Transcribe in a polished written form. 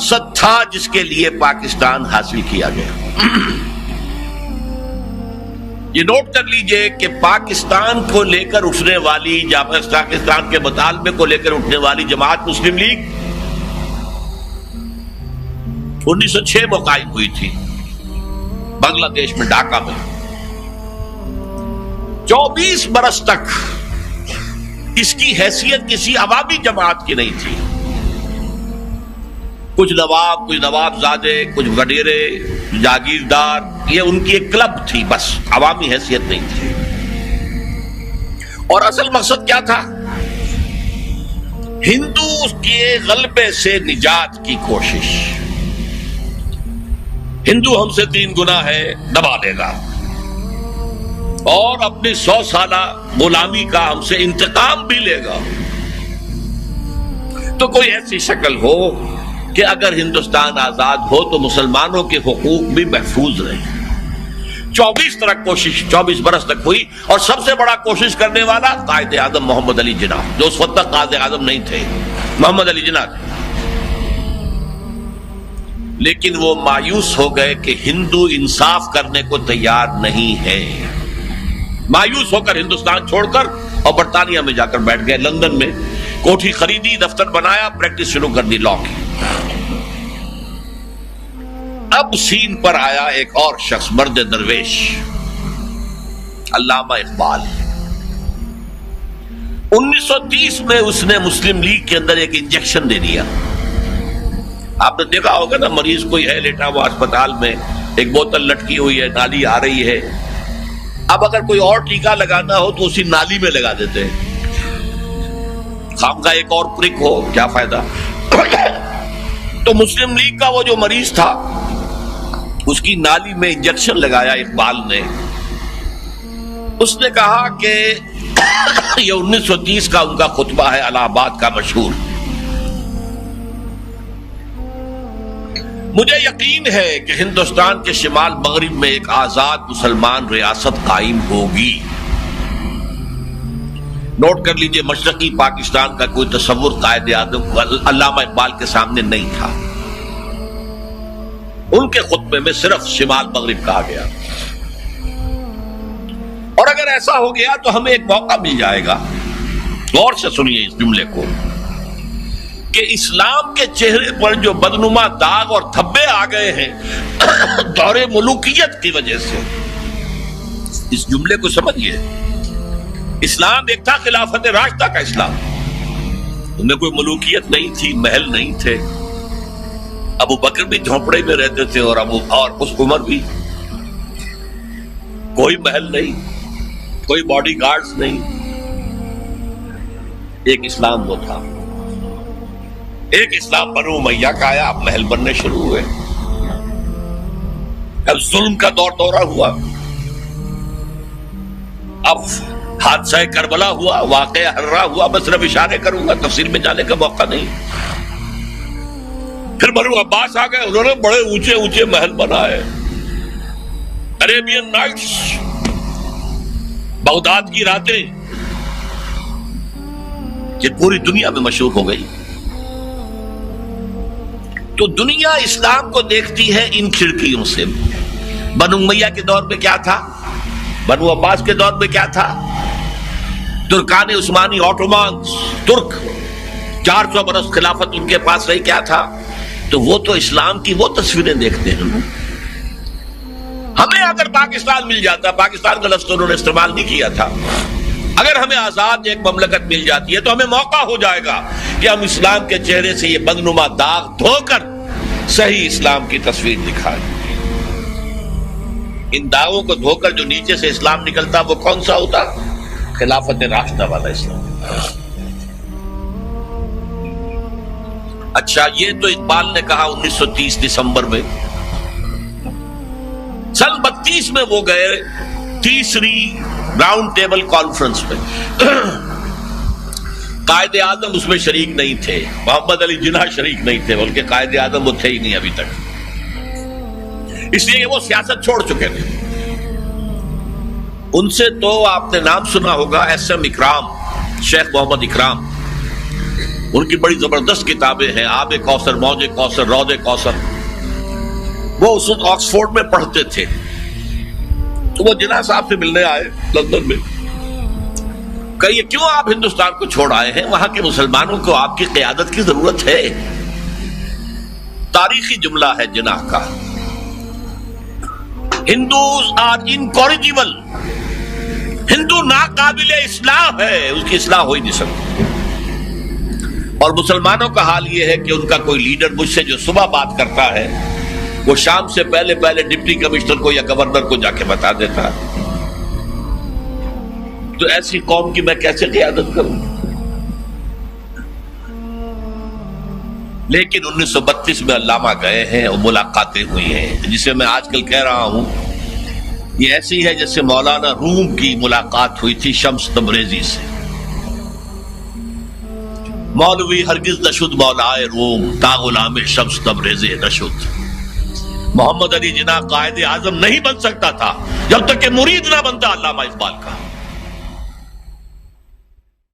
مقصد تھا جس کے لیے پاکستان حاصل کیا گیا۔ یہ نوٹ کر لیجئے کہ پاکستان کو لے کر اٹھنے والی یا پاکستان کے مطالبے کو لے کر اٹھنے والی جماعت مسلم لیگ 1906 میں قائم ہوئی تھی بنگلہ دیش میں، ڈھاکہ میں۔ 24 برس تک اس کی حیثیت کسی عوامی جماعت کی نہیں تھی۔ کچھ نواب، کچھ نواب زادے، کچھ وڈیرے، جاگیردار، یہ ان کی ایک کلب تھی، بس عوامی حیثیت نہیں تھی۔ اور اصل مقصد کیا تھا؟ ہندو کے غلبے سے نجات کی کوشش۔ ہندو ہم سے 3 گنا ہے، دبا دے گا، اور اپنی 100 سالہ غلامی کا ہم سے انتقام بھی لے گا۔ تو کوئی ایسی شکل ہو کہ اگر ہندوستان آزاد ہو تو مسلمانوں کے حقوق بھی محفوظ رہیں۔ 24 برس تک ہوئی، اور سب سے بڑا کوشش کرنے والا قائد اعظم محمد علی جناح، جو اس وقت تک قائد اعظم نہیں تھے، محمد علی جناح تھے۔ لیکن وہ مایوس ہو گئے کہ ہندو انصاف کرنے کو تیار نہیں ہے۔ مایوس ہو کر ہندوستان چھوڑ کر اور برطانیہ میں جا کر بیٹھ گئے، لندن میں کوٹھی خریدی، دفتر بنایا، پریکٹس شروع کر دی لا کی۔ اب سین پر آیا ایک اور شخص، مرد درویش، علامہ اقبال۔ 1930 میں اس نے مسلم لیگ کے اندر ایک انجیکشن دے دیا۔ آپ نے دیکھا ہوگا نا، مریض کوئی ہے لیٹا ہوا اسپتال میں، ایک بوتل لٹکی ہوئی ہے، نالی آ رہی ہے۔ اب اگر کوئی اور ٹیکہ لگانا ہو تو اسی نالی میں لگا دیتے ہیں، خام کا ایک اور پرک ہو، کیا فائدہ۔ تو مسلم لیگ کا وہ جو مریض تھا، اس کی نالی میں انجیکشن لگایا اقبال نے۔ اس نے کہا کہ یہ 1930 کا ان کا خطبہ ہے، الہ آباد کا مشہور، مجھے یقین ہے کہ ہندوستان کے شمال مغرب میں ایک آزاد مسلمان ریاست قائم ہوگی۔ نوٹ کر لیجئے، مشرقی پاکستان کا کوئی تصور قائد اعظم علامہ اقبال کے سامنے نہیں تھا۔ ان کے خطبے میں صرف شمال مغرب کہا گیا۔ اور اگر ایسا ہو گیا تو ہمیں ایک موقع مل جائے گا، غور سے سنیے اس جملے کو، کہ اسلام کے چہرے پر جو بدنما داغ اور دھبے آ گئے ہیں دور ملوکیت کی وجہ سے، اس جملے کو سمجھیے۔ اسلام ایک تھا خلافت راشدہ کا اسلام، ان میں کوئی ملوکیت نہیں تھی، محل نہیں تھے۔ ابو بکر بھی جھونپڑے میں رہتے تھے، اور اس عمر بھی کوئی محل نہیں، کوئی باڈی گارڈز نہیں۔ ایک اسلام وہ تھا، ایک اسلام بنو امیہ کا آیا، اب محل بننے شروع ہوئے، اب ظلم کا دور دورہ ہوا، اب حادثہ کربلا ہوا، واقعہ ہررا ہوا۔ میں صرف اشارے کروں گا، تفصیل میں جانے کا موقع نہیں۔ پھر بنو عباس آ گئے، انہوں نے بڑے اونچے اونچے محل بنائے، عربین نائٹس، بغداد کی راتیں، یہ پوری دنیا میں مشہور ہو گئی۔ تو دنیا اسلام کو دیکھتی ہے ان کھڑکیوں سے۔ بنو امیہ کے دور میں کیا تھا، بنو عباس کے دور میں کیا تھا، ترکان عثمانی، آٹومانز، ترک، 400 برس خلافت ان کے پاس رہی، کیا تھا۔ تو وہ تو اسلام کی وہ تصویریں دیکھتے ہیں۔ ہمیں اگر پاکستان مل جاتا، پاکستان کا لفظ انہوں نے استعمال نہیں کیا تھا، اگر ہمیں آزاد ایک مملکت مل جاتی ہے تو ہمیں موقع ہو جائے گا کہ ہم اسلام کے چہرے سے یہ بدنما داغ دھو کر صحیح اسلام کی تصویر دکھائیں۔ ان داغوں کو دھو کر جو نیچے سے اسلام نکلتا وہ کون سا ہوتا؟ خلافت راشدہ والا اسلام۔ اچھا، یہ تو اقبال نے کہا 1930 دسمبر میں۔ سن 32 میں وہ گئے تیسری راؤنڈ ٹیبل کانفرنس میں۔ قائد اعظم اس میں شریک نہیں تھے، محمد علی جناح شریک نہیں تھے، بلکہ قائد اعظم وہ تھے ہی نہیں ابھی تک، اس لیے وہ سیاست چھوڑ چکے تھے۔ ان سے تو آپ نے نام سنا ہوگا، ایس ایم اکرام، شیخ محمد اکرام، ان کی بڑی زبردست کتابیں ہیں، آب کوثر، موج کوثر، روض کوثر. وہ اس وقت آکسفورڈ میں پڑھتے تھے، تو وہ جناح صاحب سے ملنے آئے لندن میں. کہیے کیوں آپ ہندوستان کو چھوڑ آئے ہیں؟ وہاں کے مسلمانوں کو آپ کی قیادت کی ضرورت ہے. تاریخی جملہ ہے جناح کا، ہندوز آر انکورجیبل. ہندو ناقابل اصلاح ہے، اس کی اصلاح ہو ہی نہیں سکتی. اور مسلمانوں کا حال یہ ہے کہ ان کا کوئی لیڈر مجھ سے جو صبح بات کرتا ہے وہ شام سے پہلے ڈپٹی کمشنر کو یا گورنر کو جا کے بتا دیتا ہے. تو ایسی قوم کی میں کیسے قیادت کروں؟ لیکن 1932 میں علامہ گئے ہیں اور ملاقاتیں ہوئی ہیں، جسے میں آج کل کہہ رہا ہوں یہ ایسی ہے جیسے مولانا روم کی ملاقات ہوئی تھی شمس تبریزی سے. مولوی ہرگز نشد مولائے روم، تا غلام شمس تبریزی نشد. محمد علی جناح قائد اعظم نہیں بن سکتا تھا جب تک کہ مرید نہ بنتا علامہ اقبال کا.